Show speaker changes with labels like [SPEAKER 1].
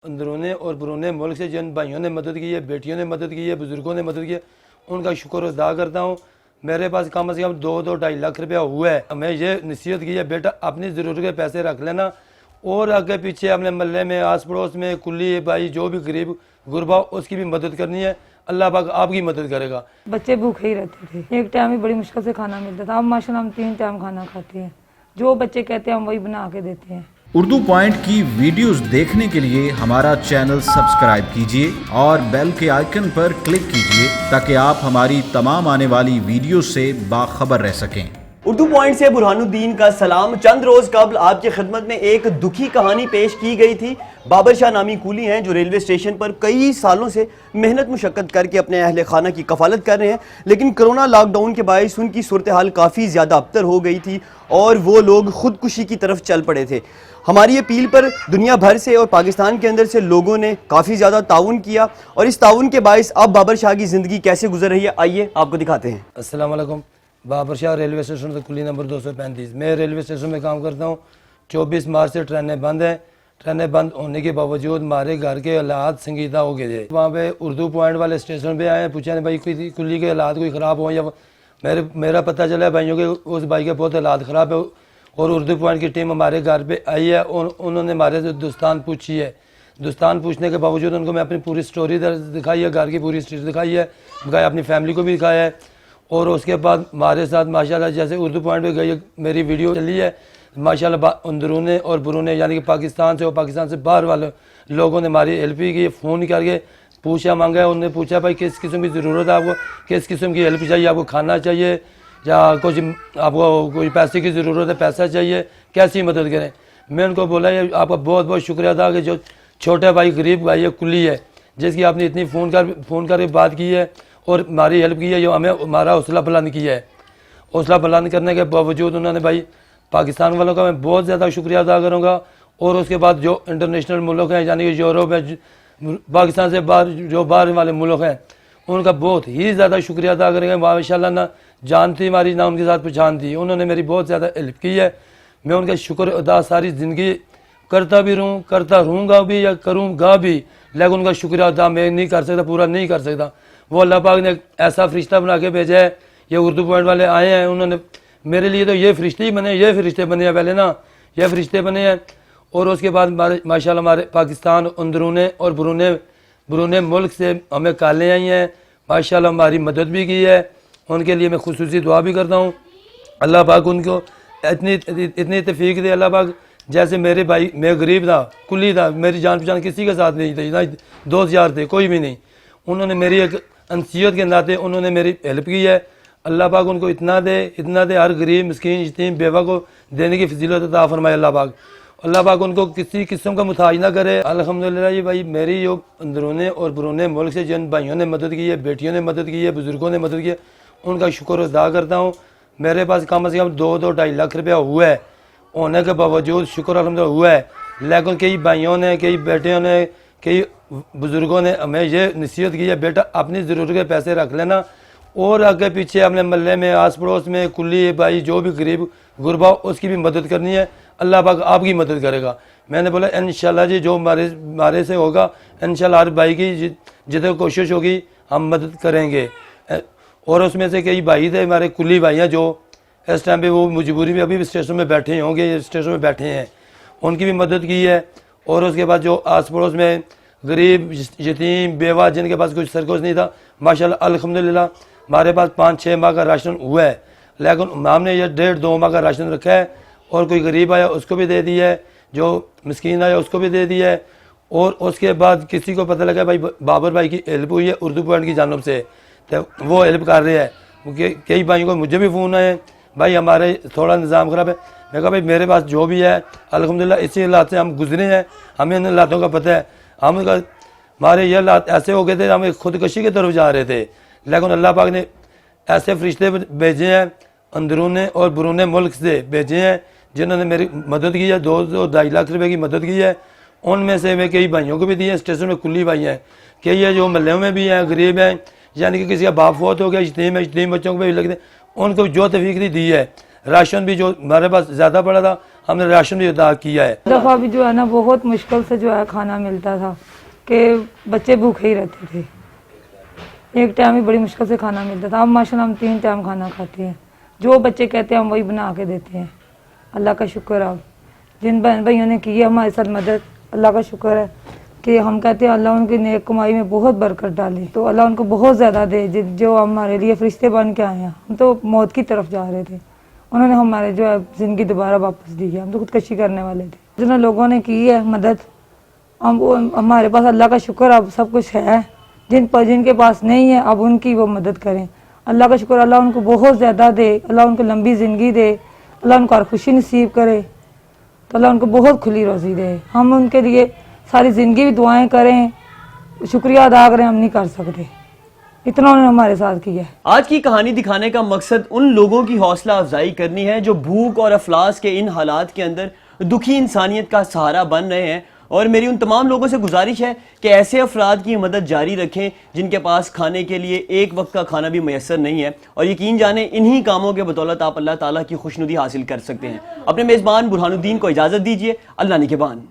[SPEAKER 1] अंदरूनी और बरूनी मुल्क से जिन भाइयों ने मदद की है, बेटियों ने मदद की है, बुज़ुर्गों ने मदद की है, उनका शुक्र अदा करता हूँ। मेरे पास कम से कम 2-2.5 लाख रुपया हुआ है। हमें ये नसीहत की है, बेटा अपनी ज़रूरत के पैसे रख लेना और आगे पीछे अपने मोहल्ले में, आस पड़ोस में, कुली भाई जो भी गरीब गुरबा उसकी भी मदद करनी है। अल्लाह पाक आपकी मदद करेगा।
[SPEAKER 2] बच्चे भूखे ही रहते थे, एक टाइम ही बड़ी मुश्किल से खाना मिलता था। अब माशाल्लाह हम 3 टाइम खाना खाते हैं, जो बच्चे कहते हैं हम वही बना के देते हैं।
[SPEAKER 3] उर्दू पॉइंट की वीडियोस देखने के लिए हमारा चैनल सब्सक्राइब कीजिए और बेल के आइकन पर क्लिक कीजिए ताकि आप हमारी तमाम आने वाली वीडियो से बाखबर रह सकें।
[SPEAKER 4] उर्दू पॉइंट से बुरहानुद्दीन का सलाम। चंद रोज कबल आपकी खिदमत में एक दुखी कहानी पेश की गई थी। बाबर शाह नामी कूली हैं जो रेलवे स्टेशन पर कई सालों से मेहनत मुशक्कत करके अपने अहले खाना की कफालत कर रहे हैं, लेकिन कोरोना लॉकडाउन के बायस उनकी सूरत हाल काफ़ी ज़्यादा अबतर हो गई थी और वो लोग खुदकुशी की तरफ चल पड़े थे। हमारी अपील पर दुनिया भर से और पाकिस्तान के अंदर से लोगों ने काफ़ी ज़्यादा ताउन किया और इस ताउन के बायस अब बाबर शाह की ज़िंदगी कैसे गुजर रही है, आइए आपको दिखाते हैं।
[SPEAKER 1] अस्सलाम वालेकुम। बाबर शाह रेलवे स्टेशन से कुली नंबर 235। मैं रेलवे स्टेशन में काम करता हूँ। 24 मार्च से ट्रेनें बंद हैं। ट्रेनें बंद होने के बावजूद हमारे घर के हालात संगीदा हो गए थे। वहाँ पे उर्दू पॉइंट वाले स्टेशन पे आए, पूछा नहीं भाई कुली के हालात कोई ख़राब हो या मेरा पता चला भाइयों के उस भाई के बहुत हालात ख़राब है और उर्दू पॉइंट की टीम हमारे घर पे आई है और उन्होंने हमारे से दोस्तान पूछी है। दोस्तान पूछने के बावजूद उनको मैं अपनी पूरी स्टोरी दिखाई है, घर की पूरी स्टोरी दिखाई है, अपनी फैमिली को भी दिखाया है। और उसके बाद हमारे साथ माशाल्लाह जैसे उर्दू पॉइंट पे गई मेरी वीडियो चली है, माशाल्लाह अंदरूनी और बरूनी यानी कि पाकिस्तान से और पाकिस्तान से बाहर वाले लोगों ने हमारी हेल्प की। फ़ोन करके पूछा मांगा है, उन्होंने पूछा भाई किस किस्म की ज़रूरत है आपको, किस किस्म की हेल्प चाहिए, आपको खाना चाहिए या कुछ आपको कोई पैसे की ज़रूरत है, पैसा चाहिए, कैसी मदद करें। मैं उनको बोला ये आपका बहुत बहुत शुक्रिया था कि जो छोटा भाई गरीब भाई है कुली है जिसकी आपने इतनी फ़ोन करके बात की है और हमारी हेल्प की है, जो हमें हमारा हौसला बुलंद किया है। हौसला बुलंद करने के बावजूद उन्होंने भाई पाकिस्तान वालों का मैं बहुत ज़्यादा शुक्रिया अदा करूँगा। और उसके बाद जो इंटरनेशनल मुल्क हैं यानी कि यूरोप है, पाकिस्तान से बाहर जो बाहर वाले मुल्क हैं, उनका बहुत ही ज़्यादा शुक्रिया अदा करेंगे। माशाल्लाह ना जान थी हमारी ना उनके साथ पहचान थी, उन्होंने मेरी बहुत ज़्यादा हेल्प की है। मैं उनका शुक्र अदा सारी ज़िंदगी करता भी रहूँ, करता रहूँगा भी या करूँगा भी, लेकिन उनका शुक्रिया अदा मैं नहीं कर सकता, पूरा नहीं कर सकता। वो अल्लाह पाक ने ऐसा फरिश्ता बना के भेजा है। ये उर्दू पॉइंट वाले आए हैं, उन्होंने मेरे लिए तो ये फरिश्ते ही बने, ये फरिश्ते बने हैं पहले ना, ये फरिश्ते बने हैं। और उसके बाद हमारे माशाल्लाह हमारे पाकिस्तान अंदरूनी और बरूनी मुल्क से हमें कालें आई हैं, माशाल्लाह हमारी मदद भी की है। उनके लिए मैं खुसूसी दुआ भी करता हूँ। अल्लाह पाक उनको इतनी तौफीक दे। अल्लाह पाक जैसे मेरे भाई, मैं गरीब था, कुली था, मेरी जान पहचान किसी के साथ नहीं थी, ना दोस्त यार थे, कोई भी नहीं। उन्होंने मेरी एक अंसियत के नाते उन्होंने मेरी हेल्प की है। अल्लाह पाक उनको इतना दे हर गरीब मिस्कीन यतीम बेवा को देने की फजीलत अता फरमाए। अल्लाह पाक उनको किसी किस्म का मुताज ना करे। अल्हम्दुलिल्लाह जी भाई मेरी जो अंदरूनी और बरूनी मुल्क से जिन भाइयों ने मदद की है, बेटियों ने मदद की है, बुज़ुर्गों ने मदद की है, उनका शुक्र अदा करता हूँ। मेरे पास कम से कम 2-2.5 लाख रुपया हुआ है, होने के बावजूद शुक्र अल्हम्दुलिल्लाह हुआ है। लेकिन कई भाइयों ने, कई बेटियों ने, कई बुज़ुर्गों ने हमें ये नसीहत की है, बेटा अपनी ज़रूरत के पैसे रख लेना और आगे पीछे अपने मोहल्ले में, आस पड़ोस में, कुली भाई जो भी गरीब गुरबा उसकी भी मदद करनी है। अल्लाह पाक आपकी मदद करेगा। मैंने बोला इंशाल्लाह जी जो हमारे से होगा इंशाल्लाह हर भाई की जितनी कोशिश होगी हम मदद करेंगे। और उसमें से कई भाई थे हमारे कुली भाई हैं जो इस टाइम पे वो मजबूरी में अभी भी स्टेशन में बैठे होंगे, स्टेशन में बैठे हैं, उनकी भी मदद की है। और उसके बाद जो आस पड़ोस में गरीब यतीम बेवा जिनके पास कुछ सरकोश नहीं था, माशाल्लाह अल्हम्दुलिल्लाह हमारे पास 5-6 माह का राशन हुआ है। लेकिन हमने ये 1.5-2 माह का राशन रखा है और कोई गरीब आया उसको भी दे दिया है, जो मिस्कीन आया उसको भी दे दिया है। और उसके बाद किसी को पता लगा भाई बाबर भाई की हेल्प हुई है उर्दू पॉइंट की जानब से, तो वो हेल्प कर रहे हैं। कई भाइयों को मुझे भी फ़ोन आए भाई हमारे थोड़ा निज़ाम ख़राब है। मैं कहा भाई मेरे पास जो भी है अल्हम्दुलिल्लाह इसी हालात से हम गुजरे हैं, हमें इन हालातों का पता है। हमारे ये हालात ऐसे हो गए थे, हम खुदकशी की तरफ जा रहे थे, लेकिन अल्लाह पाक ने ऐसे फरिश्ते भेजे हैं अंदरूनी और बरूनी मुल्क से भेजे हैं जिन्होंने मेरी मदद की है। 2-2.5 लाख रुपए की मदद की है। उनमें से मैं कई भाइयों को भी दिए, स्टेशन में कुली भाई हैं, कई है जो महल्लों में भी हैं, गरीब हैं, यानी कि किसी का बाप फौत हो गया, यतीम है, यतीम बच्चों को भी लगते, उनको जो तौफीक दी है। राशन भी जो हमारे पास ज़्यादा पड़ा था हमने राशन भी अदा किया है।
[SPEAKER 2] दफ़ा भी जो है ना बहुत मुश्किल से जो है खाना मिलता था कि बच्चे भूखे ही रहते थे। एक टाइम ही बड़ी मुश्किल से खाना मिलता था। अब माशाल्लाह हम 3 टाइम खाना खाते हैं। जो बच्चे कहते हैं हम वही बना के देते हैं। अल्लाह का शुक्र है। जिन बहन भाइयों ने की है हमारे साथ मदद, अल्लाह का शुक्र है कि हम कहते हैं अल्लाह उनकी नेक कमाई में बहुत बरकत डाले, तो अल्लाह उनको बहुत ज़्यादा दे। जो हमारे लिए फरिश्ते बन के आए हैं। हम तो मौत की तरफ जा रहे थे, उन्होंने हमारे जो है ज़िंदगी दोबारा वापस दी है। हम तो खुदकशी करने वाले थे। जिन लोगों ने की है मदद, हमारे पास अल्लाह का शुक्र अब सब कुछ है। जिनके पास नहीं है अब उनकी वो मदद करें। अल्लाह का शुक्र, अल्लाह उनको बहुत ज़्यादा दे, अल्लाह उनको लंबी ज़िंदगी दे, अल्लाह उनको हर खुशी नसीब करे, तो अल्लाह उनको बहुत खुली रोज़ी दे। हम उनके लिए सारी ज़िंदगी भी दुआएं करें, शुक्रिया अदा करें, हम नहीं कर सकते। इतना उन्होंने हमारे साथ किया है।
[SPEAKER 4] आज की कहानी दिखाने का मकसद उन लोगों की हौसला अफजाई करनी है जो भूख और अफलास के इन हालात के अंदर दुखी इंसानियत का सहारा बन रहे हैं। और मेरी उन तमाम लोगों से गुजारिश है कि ऐसे अफराद की मदद जारी रखें जिनके पास खाने के लिए एक वक्त का खाना भी मैसर नहीं है। और यकीन जाने इन्हीं कामों के बदौलत आप अल्लाह ताला की खुशनुदी हासिल कर सकते हैं। अपने मेज़बान बुरहानुद्दीन को इजाज़त दीजिए। अल्लाह निगहबान।